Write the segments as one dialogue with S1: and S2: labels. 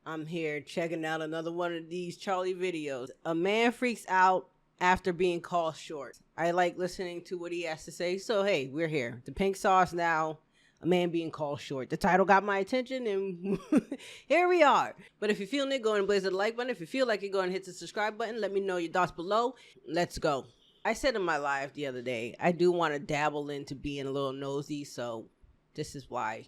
S1: I'm here checking out another one of these Charlie videos. A man freaks out after being called short. I like listening to what he has to say. So, hey, we're here. The pink sauce now. A man being called short. The title got my attention and here we are. But if you're feeling it, go ahead and blaze the like button. If you feel like it, go ahead and hit the subscribe button. Let me know your thoughts below. Let's go. I said in my live the other day, I do want to dabble into being a little nosy. So this is why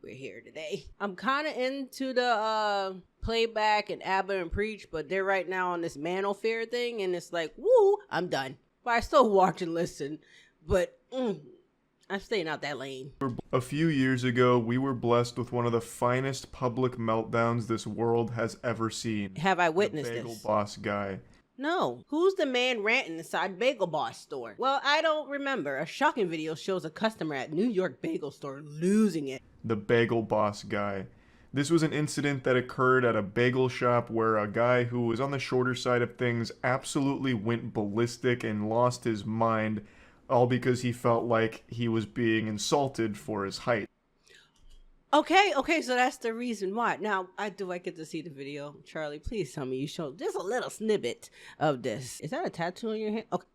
S1: we're here today. I'm kind of into the playback and Abba and Preach, but they're right now on this manosphere thing. And it's like, woo, I'm done. But I still watch and listen. But I'm staying out that lane.
S2: A few years ago, we were blessed with one of the finest public meltdowns this world has ever seen.
S1: Have I witnessed
S2: the Bagel
S1: this?
S2: Boss guy.
S1: No. Who's the man ranting inside Bagel Boss store? Well, I don't remember. A shocking video shows a customer at New York bagel store losing it.
S2: The Bagel Boss guy. This was an incident that occurred at a bagel shop where a guy who was on the shorter side of things absolutely went ballistic and lost his mind, all because he felt like he was being insulted for his height.
S1: Okay, so that's the reason why. Now, do I get to see the video? Charlie, please tell me you showed just a little snippet of this. Is that a tattoo on your hand? Okay.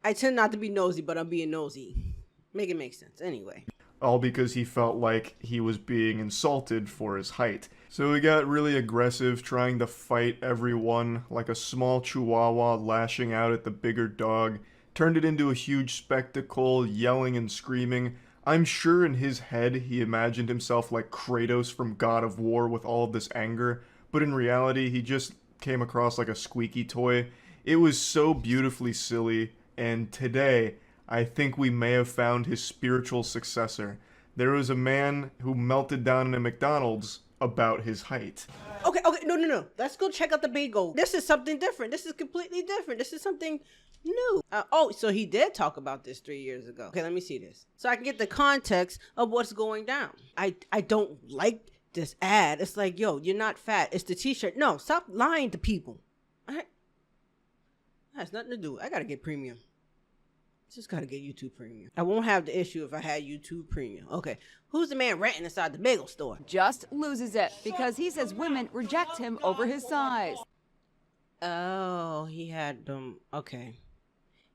S1: I tend not to be nosy, but I'm being nosy. Make it make sense. Anyway.
S2: All because he felt like he was being insulted for his height. So he got really aggressive, trying to fight everyone like a small chihuahua lashing out at the bigger dog. Turned it into a huge spectacle, yelling and screaming. I'm sure in his head he imagined himself like Kratos from God of War with all of this anger, but in reality he just came across like a squeaky toy. It was so beautifully silly, and today I think we may have found his spiritual successor. There was a man who melted down in a McDonald's about his height.
S1: Okay, no. Let's go check out the bagel. This is something different. This is completely different. This is something new. So he did talk about this 3 years ago. Okay, let me see this. So I can get the context of what's going down. I don't like this ad. It's like, yo, you're not fat. It's the t-shirt. No, stop lying to people. That has nothing to do. I gotta get premium. Just gotta get YouTube Premium. I won't have the issue if I had YouTube Premium. Okay, who's the man ranting inside the bagel store?
S3: Just loses it because he says women reject him over his size.
S1: Oh, he had them. Okay.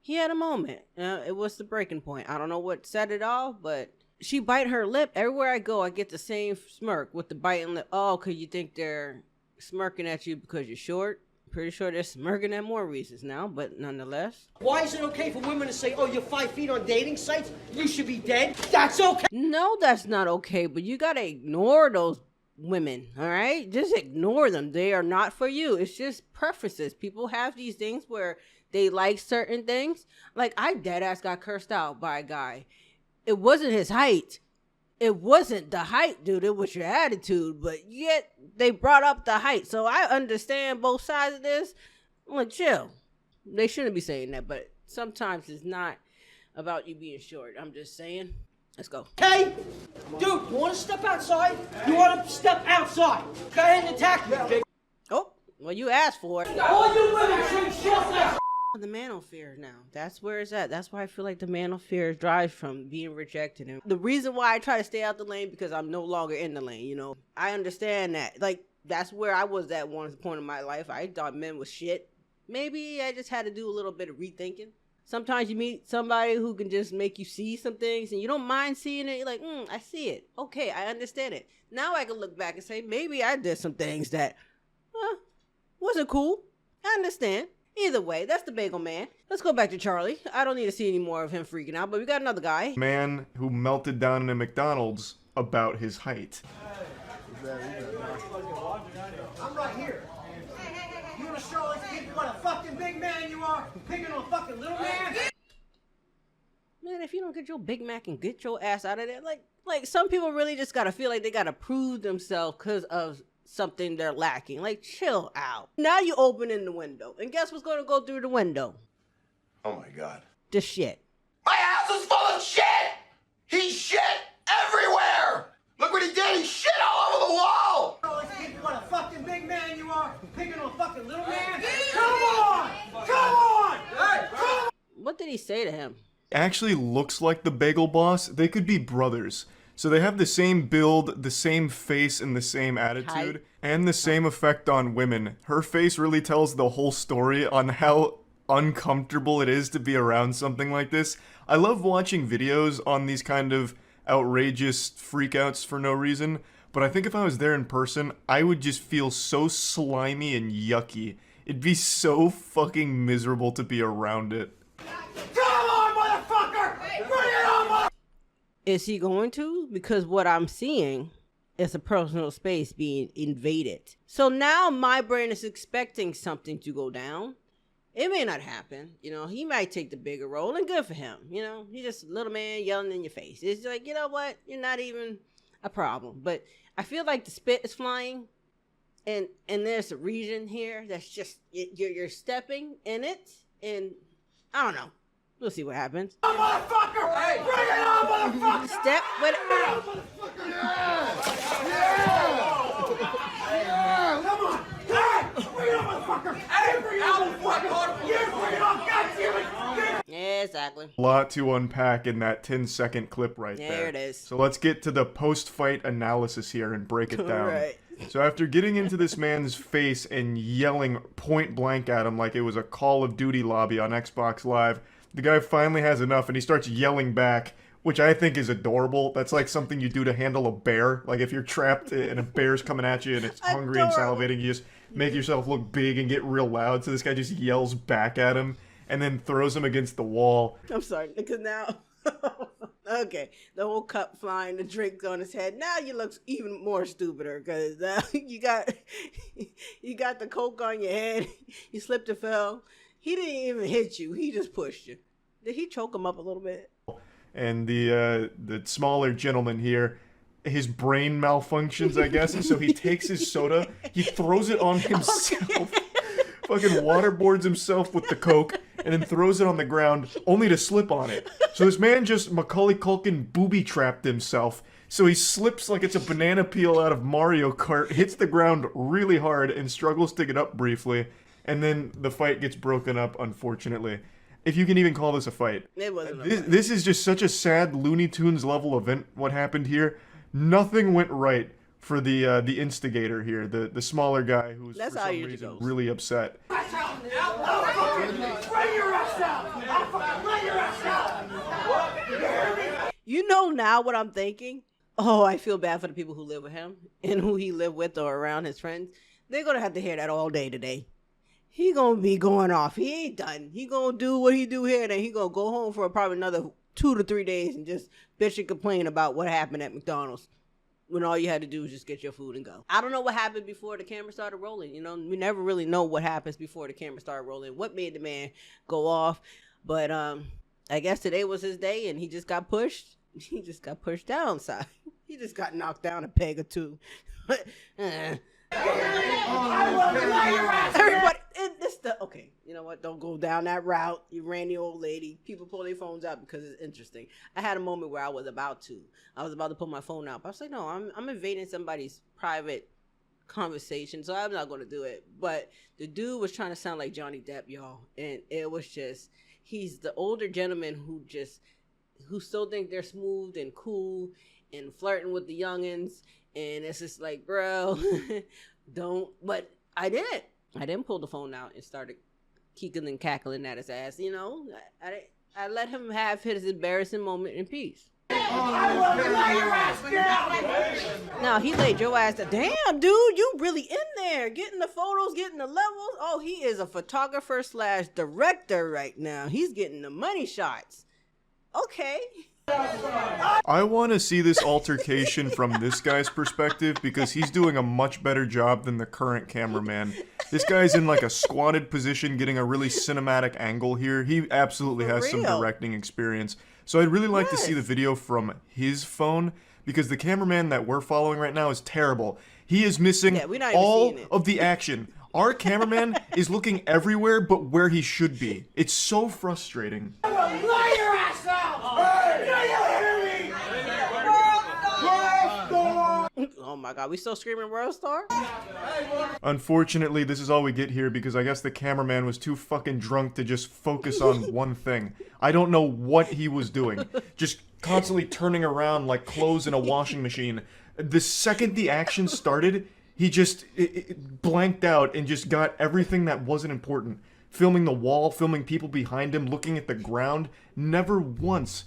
S1: He had a moment. It was the breaking point. I don't know what set it off, but she bite her lip. Everywhere I go, I get the same smirk with the biting lip. Oh, because you think they're smirking at you because you're short? Pretty sure they're smirking at more reasons now, but nonetheless.
S4: Why is it okay for women to say, oh, you're 5 feet on dating sites? You should be dead? That's okay.
S1: No, that's not okay, but you gotta ignore those women, all right? Just ignore them. They are not for you. It's just preferences. People have these things where they like certain things. Like, I deadass got cursed out by a guy. It wasn't his height. It wasn't the height, dude. It was your attitude. But yet, they brought up the height. So I understand both sides of this. I'm like, chill. They shouldn't be saying that. But sometimes it's not about you being short. I'm just saying. Let's go.
S4: Hey, dude, you want to step outside? You want to step outside? Go ahead and attack me, big.
S1: Oh, well, you asked for it.
S4: All you women should shut that.
S1: The manosphere now. That's where it's at. That's why I feel like the manosphere drives from being rejected. And the reason why I try to stay out the lane, because I'm no longer in the lane, you know. I understand that. Like, that's where I was at one point in my life. I thought men was shit. Maybe I just had to do a little bit of rethinking. Sometimes you meet somebody who can just make you see some things and you don't mind seeing it. You're like, I see it. Okay, I understand it. Now I can look back and say, maybe I did some things that wasn't cool. I understand. Either way, that's the bagel man. Let's go back to Charlie. I don't need to see any more of him freaking out, but we got another guy.
S2: Man who melted down in a McDonald's about his height.
S4: I'm right here. You want to show us what a fucking big man you are? Picking on a fucking little man?
S1: Man, if you don't get your Big Mac and get your ass out of there, like some people really just gotta feel like they gotta prove themselves because of something they're lacking. Like, chill out. Now you opening the window, and guess what's going to go through the window?
S5: Oh my god.
S1: The shit.
S5: My house is full of shit! He shit everywhere! Look what he did, he shit all over the wall!
S4: What a fucking big man you are, picking on a fucking little man? Come on! Come on! Hey, come on!
S1: What did he say to him?
S2: Actually looks like the Bagel Boss. They could be brothers. So they have the same build, the same face, and the same attitude, and the same effect on women. Her face really tells the whole story on how uncomfortable it is to be around something like this. I love watching videos on these kind of outrageous freakouts for no reason, but I think if I was there in person, I would just feel so slimy and yucky. It'd be so fucking miserable to be around it.
S4: Come on, motherfucker! Bring it on, motherfucker!
S1: Is he going to? Because what I'm seeing is a personal space being invaded. So now my brain is expecting something to go down. It may not happen. You know, he might take the bigger role, and good for him. You know, he's just a little man yelling in your face. It's like, you know what? You're not even a problem. But I feel like the spit is flying, and there's a region here that's just, you're stepping in it, and I don't know. We'll see what happens.
S4: Motherfucker! Hey. Bring it on, motherfucker!
S1: Step with it.
S4: Come on! Hey! Bring it on, motherfucker! Hey! Bring it on, motherfucker! You bring it on! God damn it!
S1: Yeah, exactly.
S2: A lot to unpack in that 10-second clip right there.
S1: There it is.
S2: So let's get to the post-fight analysis here and break it down.
S1: Right.
S2: So after getting into this man's face and yelling point blank at him like it was a Call of Duty lobby on Xbox Live, the guy finally has enough and he starts yelling back, which I think is adorable. That's like something you do to handle a bear. Like if you're trapped and a bear's coming at you and it's hungry and salivating, you just make yourself look big and get real loud. So this guy just yells back at him and then throws him against the wall.
S1: I'm sorry, because now, okay, the whole cup flying, the drink on his head. Now you look even more stupider because you got the Coke on your head. You slipped and fell. He didn't even hit you. He just pushed you. Did he choke him up a little bit?
S2: And the smaller gentleman here, his brain malfunctions, I guess, and so he takes his soda, he throws it on himself, fucking waterboards himself with the Coke, and then throws it on the ground, only to slip on it. So this man just Macaulay Culkin booby-trapped himself, so he slips like it's a banana peel out of Mario Kart, hits the ground really hard, and struggles to get up briefly, and then the fight gets broken up, unfortunately. If you can even call this a fight.
S1: It wasn't a fight.
S2: This is just such a sad Looney Tunes level event, what happened here. Nothing went right for the instigator here, the smaller guy who's for some reason really upset.
S4: Bring your ass out! I'll fucking bring your ass out! You hear me?
S1: You know now what I'm thinking? Oh, I feel bad for the people who live with him and who he lived with or around his friends. They're going to have to hear that all day today. He gonna be going off. He ain't done. He gonna do what he do here, then he gonna go home for probably another 2 to 3 days and just bitch and complain about what happened at McDonald's when all you had to do was just get your food and go. I don't know what happened before the camera started rolling. You know, we never really know what happens before the camera started rolling. What made the man go off? But I guess today was his day, and he just got pushed. He just got pushed downside. He just got knocked down a peg or two. Everybody, okay, you know what? Don't go down that route. You ran the old lady. People pull their phones out because it's interesting. I had a moment where I was about to pull my phone out. But I was like, no, I'm invading somebody's private conversation, so I'm not going to do it. But the dude was trying to sound like Johnny Depp, y'all. And it was just, he's the older gentleman who still think they're smooth and cool and flirting with the youngins. And it's just like, bro, don't. But I didn't pull the phone out and started kicking and cackling at his ass. You know, I let him have his embarrassing moment in peace.
S4: I will lay your ass down!
S1: No, he laid your ass down. Damn, dude, you really in there. Getting the photos, getting the levels. Oh, he is a photographer / director right now. He's getting the money shots. Okay.
S2: I want to see this altercation from this guy's perspective because he's doing a much better job than the current cameraman. This guy's in like a squatted position getting a really cinematic angle here. He absolutely has some directing experience. So I'd really like to see the video from his phone because the cameraman that we're following right now is terrible. He is missing all of the action. Our cameraman is looking everywhere but where he should be. It's so frustrating.
S4: I will lay your ass out! Hey! Do you hear me?
S1: Oh my God, we still screaming World Star?
S2: Unfortunately, this is all we get here because I guess the cameraman was too fucking drunk to just focus on one thing. I don't know what he was doing. Just constantly turning around like clothes in a washing machine. The second the action started, he just it blanked out and just got everything that wasn't important. Filming the wall, filming people behind him, looking at the ground, never once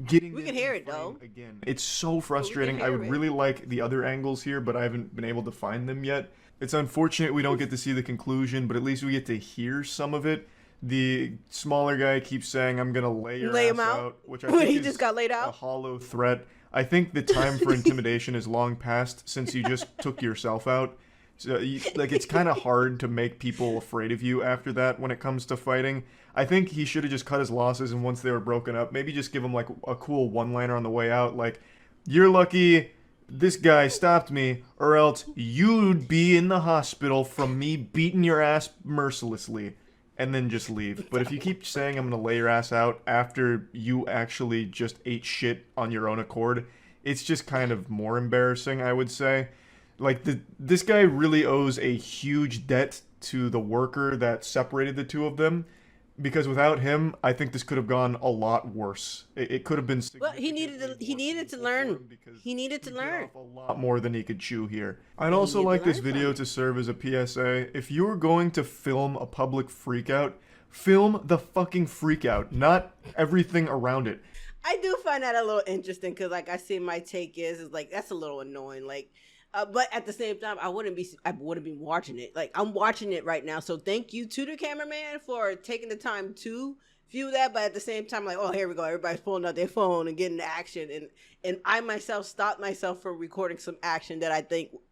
S2: getting.
S1: We can hear it though.
S2: Again, it's so frustrating. I would really like the other angles here, but I haven't been able to find them yet. It's unfortunate we don't get to see the conclusion, but at least we get to hear some of it. The smaller guy keeps saying, "I'm gonna lay your ass out," which I think
S1: he
S2: is
S1: just got laid out.
S2: A hollow threat. I think the time for intimidation is long past since you just took yourself out. So, like, it's kind of hard to make people afraid of you after that when it comes to fighting. I think he should have just cut his losses, and once they were broken up, maybe just give him, like, a cool one-liner on the way out, like, "You're lucky this guy stopped me, or else you'd be in the hospital from me beating your ass mercilessly," and then just leave. But if you keep saying I'm gonna lay your ass out after you actually just ate shit on your own accord, it's just kind of more embarrassing, I would say. Like, this guy really owes a huge debt to the worker that separated the two of them, because without him, I think this could have gone a lot worse. It could have been.
S1: Well, he needed to learn. He needed to learn
S2: a lot more than he could chew here. I'd also like this video to serve as a PSA. If you're going to film a public freakout, film the fucking freakout, not everything around it.
S1: I do find that a little interesting because, like, I see my take is like that's a little annoying, like. But at the same time, I wouldn't be watching it. Like, I'm watching it right now. So thank you to the cameraman for taking the time to view that. But at the same time, like, oh, here we go. Everybody's pulling out their phone and getting the action. And I myself stopped myself from recording some action that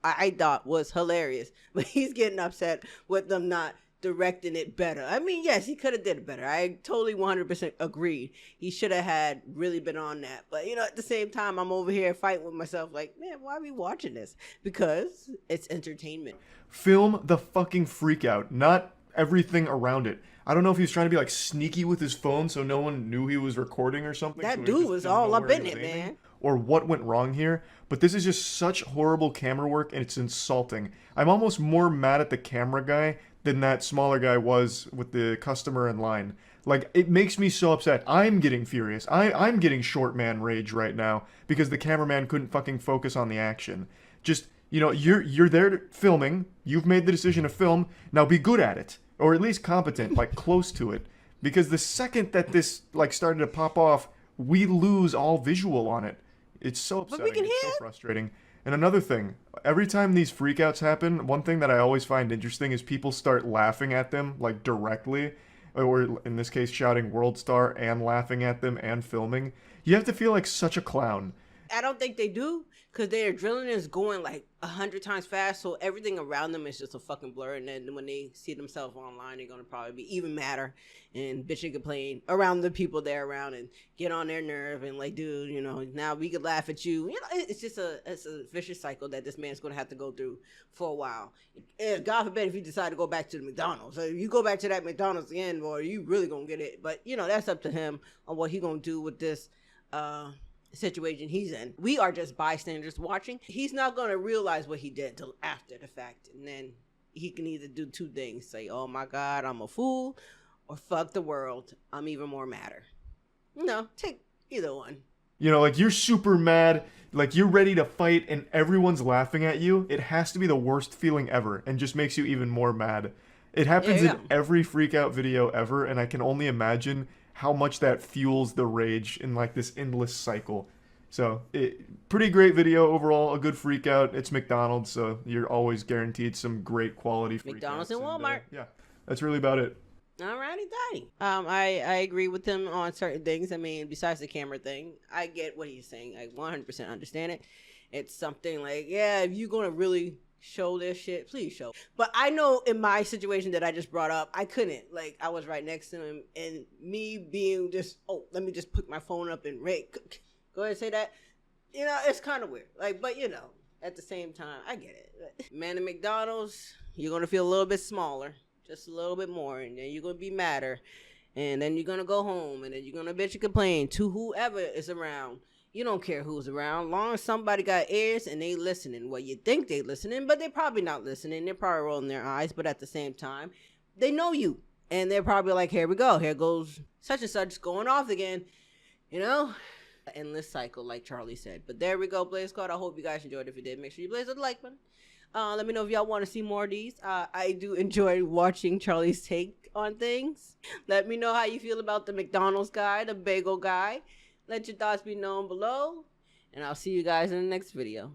S1: I thought was hilarious. But he's getting upset with them not directing it better. I mean, yes, he could have did it better. I totally 100% agreed. He should have had really been on that. But, you know, at the same time, I'm over here fighting with myself like, man, why are we watching this? Because it's entertainment.
S2: Film the fucking freakout, not everything around it. I don't know if he was trying to be like sneaky with his phone so no one knew he was recording or something.
S1: That dude was all up in it, man.
S2: Or what went wrong here, but this is just such horrible camera work and it's insulting. I'm almost more mad at the camera guy than that smaller guy was with the customer in line. Like, it makes me so upset. I'm getting furious. I'm getting short man rage right now because the cameraman couldn't fucking focus on the action. Just, you know, you're there filming. You've made the decision to film. Now be good at it, or at least competent, like close to it. Because the second that this like started to pop off, we lose all visual on it. It's so upsetting. It's so frustrating. And another thing, every time these freakouts happen, one thing that I always find interesting is people start laughing at them, like, directly, or in this case, shouting World Star and laughing at them and filming. You have to feel like such a clown.
S1: I don't think they do, because their adrenaline is going like 100 times fast, so everything around them is just a fucking blur, and then when they see themselves online, they're going to probably be even madder and bitch and complain around the people they're around and get on their nerve and like, dude, you know, now we could laugh at you. You know, it's just a vicious cycle that this man's going to have to go through for a while. And God forbid if you decide to go back to the McDonald's. So if you go back to that McDonald's again, boy, you really going to get it. But, you know, that's up to him on what he going to do with this situation he's in. We are just bystanders watching. He's not going to realize what he did until after the fact. And then he can either do two things. Say, oh my God, I'm a fool. Or fuck the world, I'm even more madder. No, take either one.
S2: You know, like, you're super mad, like, you're ready to fight and everyone's laughing at you. It has to be the worst feeling ever and just makes you even more mad. It happens in every freakout video ever, and I can only imagine how much that fuels the rage in like this endless cycle. So, pretty great video overall, a good freakout. It's McDonald's, so you're always guaranteed some great quality freakouts.
S1: McDonald's and Walmart.
S2: Yeah, that's really about it.
S1: Alrighty, daddy. I agree with him on certain things. I mean, besides the camera thing, I get what he's saying. I 100% understand it. It's something like, yeah, if you're gonna really show this shit, please show. But I know in my situation that I just brought up, I couldn't. Like, I was right next to him, and me being just, oh, let me just put my phone up and go ahead and say that. You know, it's kind of weird. Like, but you know, at the same time, I get it. Man, at McDonald's, you're gonna feel a little bit smaller. Just a little bit more, and then you're going to be madder, and then you're going to go home, and then you're going to bitch and complain to whoever is around, You don't care who's around, long as somebody got ears and they listening. Well, you think they listening, but they're probably not listening. They're probably rolling their eyes, but at the same time, they know you. And they're probably like, here we go. Here goes such and such going off again. You know? Endless cycle, like Charlie said. But there we go, Blaze Squad. I hope you guys enjoyed. If you did, make sure you blaze the like button. Let me know if y'all want to see more of these. I do enjoy watching Charlie's take on things. Let me know how you feel about the McDonald's guy, the bagel guy. Let your thoughts be known below. And I'll see you guys in the next video.